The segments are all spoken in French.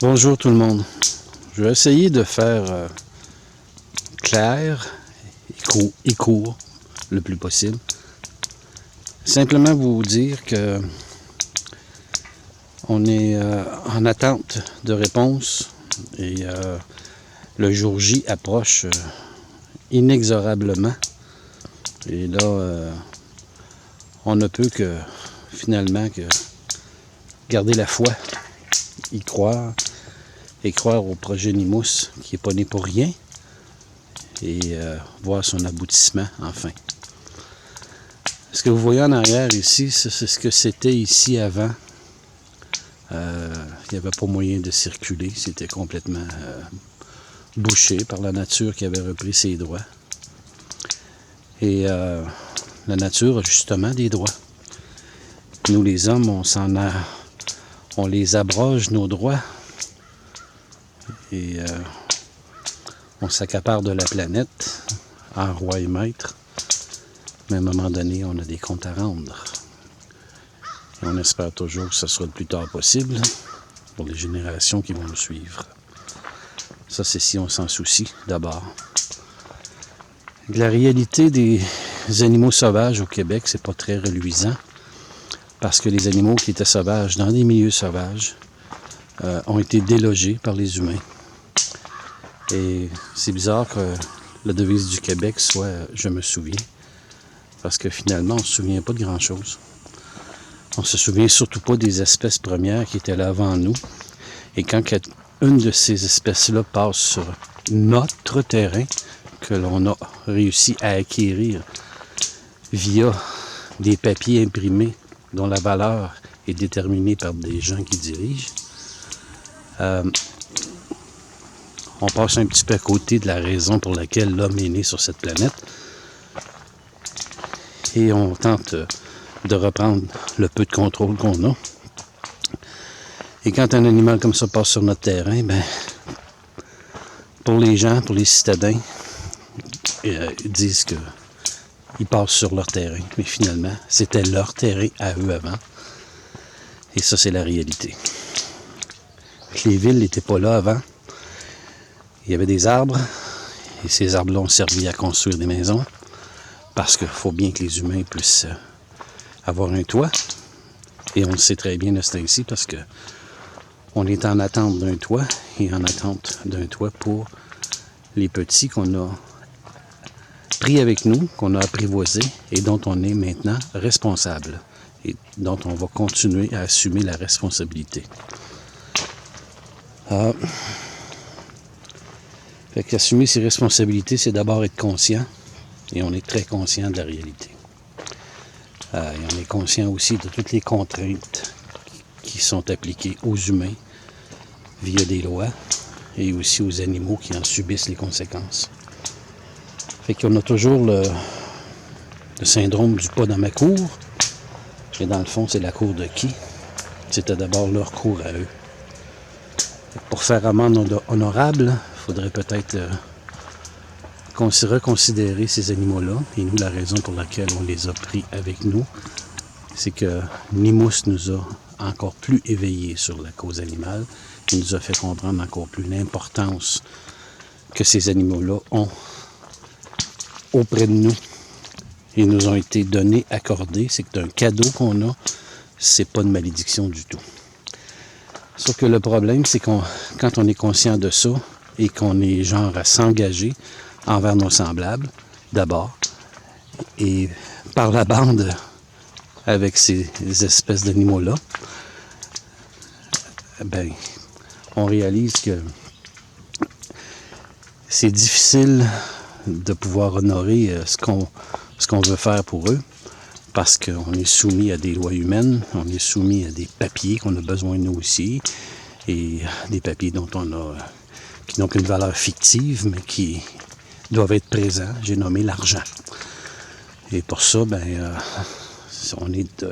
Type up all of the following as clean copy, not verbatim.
Bonjour tout le monde. Je vais essayer de faire clair et court le plus possible. Simplement vous dire que on est en attente de réponse et le jour J approche inexorablement. Et là, on ne peut que finalement que garder la foi, y croire et croire au projet Nimous qui n'est pas né pour rien et voir son aboutissement enfin. Ce que vous voyez en arrière ici, c'est ce que c'était ici avant. Il n'y avait pas moyen de circuler, c'était complètement bouché par la nature qui avait repris ses droits. Et la nature a justement des droits. Nous les hommes, on les abroge nos droits et on s'accapare de la planète en roi et maître. Mais à un moment donné, on a des comptes à rendre. Et on espère toujours que ce sera le plus tard possible pour les générations qui vont nous suivre. Ça, c'est si on s'en soucie d'abord. La réalité des animaux sauvages au Québec, c'est pas très reluisant. Parce que les animaux qui étaient sauvages dans des milieux sauvages ont été délogés par les humains. Et c'est bizarre que la devise du Québec soit « Je me souviens ». Parce que finalement, on ne se souvient pas de grand-chose. On se souvient surtout pas des espèces premières qui étaient là avant nous. Et quand une de ces espèces-là passe sur notre terrain, que l'on a réussi à acquérir via des papiers imprimés dont la valeur est déterminée par des gens qui dirigent, on passe un petit peu à côté de la raison pour laquelle l'homme est né sur cette planète. Et on tente de reprendre le peu de contrôle qu'on a. Et quand un animal comme ça passe sur notre terrain, ben, pour les gens, pour les citadins, ils disent qu'ils passent sur leur terrain. Mais finalement, c'était leur terrain à eux avant. Et ça, c'est la réalité. Les villes n'étaient pas là avant. Il y avait des arbres. Et ces arbres-là ont servi à construire des maisons. Parce qu'il faut bien que les humains puissent avoir un toit. Et on le sait très bien de ce temps-ci parce que on est en attente d'un toit et en attente d'un toit pour les petits qu'on a pris avec nous, qu'on a apprivoisés et dont on est maintenant responsable et dont on va continuer à assumer la responsabilité. Fait qu'assumer ses responsabilités, c'est d'abord être conscient et on est très conscient de la réalité. Et on est conscient aussi de toutes les contraintes qui sont appliquées aux humains via des lois et aussi aux animaux qui en subissent les conséquences. Fait qu'on a toujours le syndrome du pas dans ma cour. Et dans le fond, c'est la cour de qui? C'était d'abord leur cour à eux. Pour faire amende honorable, il faudrait peut-être reconsidérer ces animaux-là. Et nous, la raison pour laquelle on les a pris avec nous, c'est que Nimous nous a encore plus éveillés sur la cause animale. Il nous a fait comprendre encore plus l'importance que ces animaux-là ont auprès de nous. Ils nous ont été donnés, accordés. C'est un cadeau qu'on a. C'est pas une malédiction du tout. Sauf que le problème, c'est quand on est conscient de ça et qu'on est genre à s'engager envers nos semblables, d'abord, et par la bande avec ces espèces d'animaux-là, ben, on réalise que c'est difficile de pouvoir honorer ce qu'on veut faire pour eux, parce qu'on est soumis à des lois humaines, on est soumis à des papiers qu'on a besoin de nous aussi, et des papiers qui n'ont qu'une valeur fictive, mais qui doivent être présents. J'ai nommé l'argent. Et pour ça, on est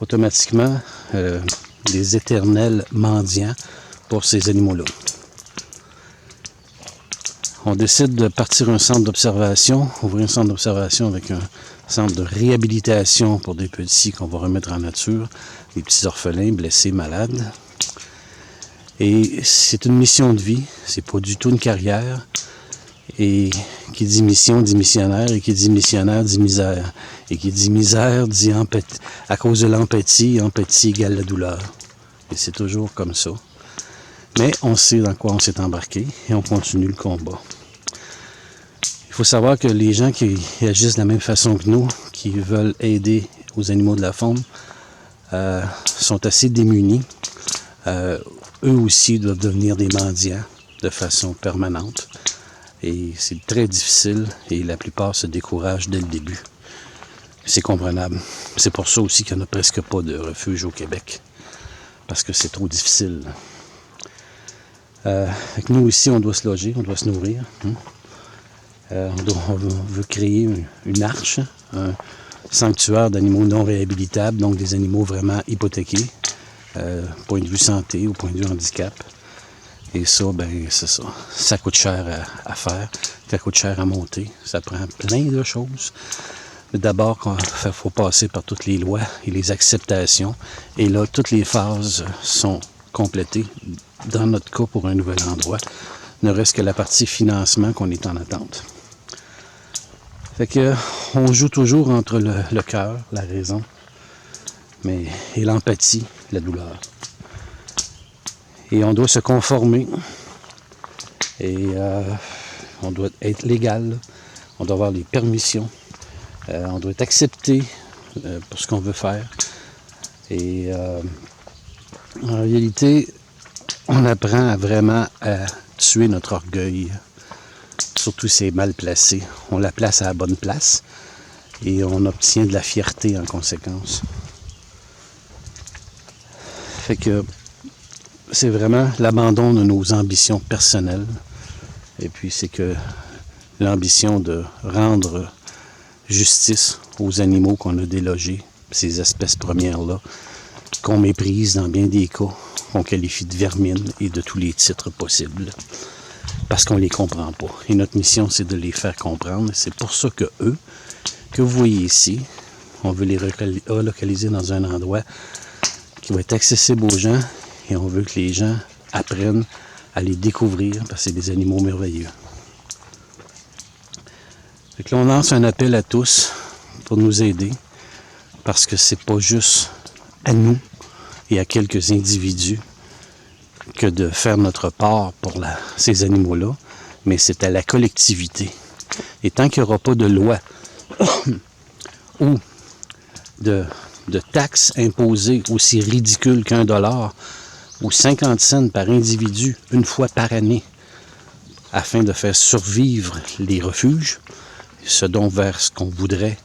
automatiquement des éternels mendiants pour ces animaux-là. On décide de partir un centre d'observation, ouvrir un centre d'observation avec un centre de réhabilitation pour des petits qu'on va remettre en nature, des petits orphelins, blessés, malades. Et c'est une mission de vie, c'est pas du tout une carrière. Et qui dit mission dit missionnaire, et qui dit missionnaire dit misère. Et qui dit misère dit empathie. À cause de l'empathie, empathie égale la douleur. Et c'est toujours comme ça. Mais on sait dans quoi on s'est embarqué et on continue le combat. Il faut savoir que les gens qui agissent de la même façon que nous, qui veulent aider aux animaux de la faune, sont assez démunis. Eux aussi doivent devenir des mendiants de façon permanente. Et c'est très difficile et la plupart se découragent dès le début. C'est comprenable. C'est pour ça aussi qu'il n'y en a presque pas de refuge au Québec. Parce que c'est trop difficile. Nous aussi, on doit se loger, on doit se nourrir. On veut créer une arche, un sanctuaire d'animaux non réhabilitables, donc des animaux vraiment hypothéqués, point de vue santé ou point de vue handicap. Et ça, ben c'est ça. Ça coûte cher à faire, ça coûte cher à monter, ça prend plein de choses. Mais d'abord, il faut passer par toutes les lois et les acceptations. Et là, toutes les phases sont complétées, dans notre cas, pour un nouvel endroit. Ne reste que la partie financement qu'on est en attente. Fait que on joue toujours entre le cœur, la raison, et l'empathie, la douleur. Et on doit se conformer. Et on doit être légal. On doit avoir les permissions. On doit être accepté pour ce qu'on veut faire. Et en réalité, on apprend vraiment à tuer notre orgueil. Surtout si c'est mal placé. On la place à la bonne place et on obtient de la fierté en conséquence. Fait que c'est vraiment l'abandon de nos ambitions personnelles. Et puis c'est que l'ambition de rendre justice aux animaux qu'on a délogés, ces espèces premières-là, qu'on méprise dans bien des cas, qu'on qualifie de vermines et de tous les titres possibles. Parce qu'on ne les comprend pas. Et notre mission, c'est de les faire comprendre. C'est pour ça que eux, que vous voyez ici, on veut les relocaliser dans un endroit qui va être accessible aux gens et on veut que les gens apprennent à les découvrir parce que c'est des animaux merveilleux. Fait que là, on lance un appel à tous pour nous aider parce que c'est pas juste à nous et à quelques individus que de faire notre part pour ces animaux-là, mais c'est à la collectivité. Et tant qu'il n'y aura pas de loi ou de taxes imposées aussi ridicules qu'$1 ou 50 cents par individu une fois par année afin de faire survivre les refuges, ce dont vers ce qu'on voudrait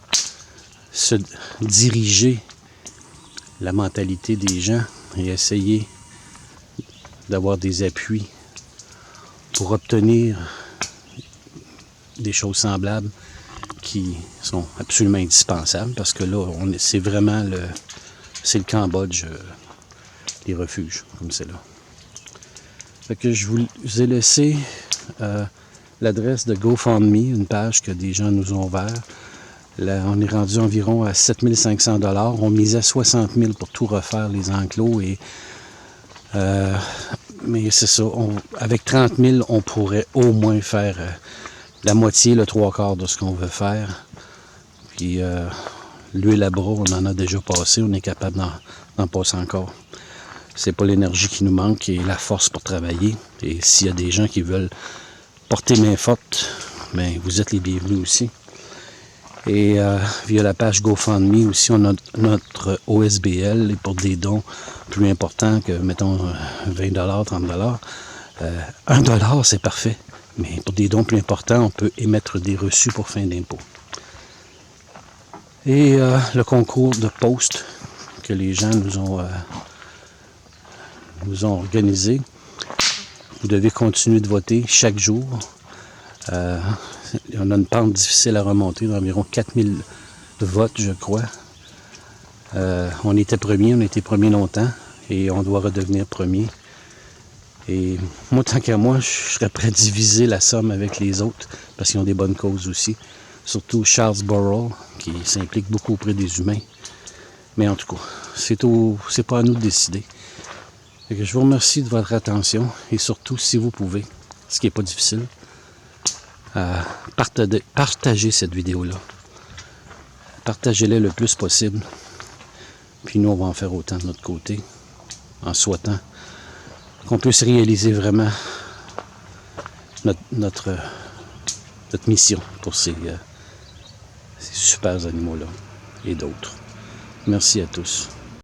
se diriger la mentalité des gens et essayer d'avoir des appuis pour obtenir des choses semblables qui sont absolument indispensables parce que là, c'est vraiment c'est le Cambodge, les refuges, comme c'est là. Fait que je vous ai laissé l'adresse de GoFundMe, une page que des gens nous ont ouvert. Là, on est rendu environ à 7500 $. On misait 60 000 pour tout refaire, les enclos. Mais c'est ça, avec 30 000, on pourrait au moins faire la moitié, le 3/4 de ce qu'on veut faire. Puis l'huile à bras, on en a déjà passé, on est capable d'en passer encore. C'est pas l'énergie qui nous manque et la force pour travailler. Et s'il y a des gens qui veulent porter main forte, ben, vous êtes les bienvenus aussi. Et via la page GoFundMe aussi, on a notre OSBL et pour des dons plus importants que, mettons, 20 $, 30 $. $1, c'est parfait. Mais pour des dons plus importants, on peut émettre des reçus pour fin d'impôt. Et le concours de post que les gens nous ont organisé. Vous devez continuer de voter chaque jour. On a une pente difficile à remonter d'environ 4000 votes, je crois. On était premier, on a été premier longtemps et on doit redevenir premier. Et moi, tant qu'à moi, je serais prêt à diviser la somme avec les autres parce qu'ils ont des bonnes causes aussi. Surtout Charles Burrell, qui s'implique beaucoup auprès des humains. Mais en tout cas, c'est pas à nous de décider. Et que je vous remercie de votre attention et surtout, si vous pouvez, ce qui n'est pas difficile, partagez cette vidéo-là. Partagez-la le plus possible. Puis nous, on va en faire autant de notre côté, en souhaitant qu'on puisse réaliser vraiment notre mission pour ces super animaux-là et d'autres. Merci à tous.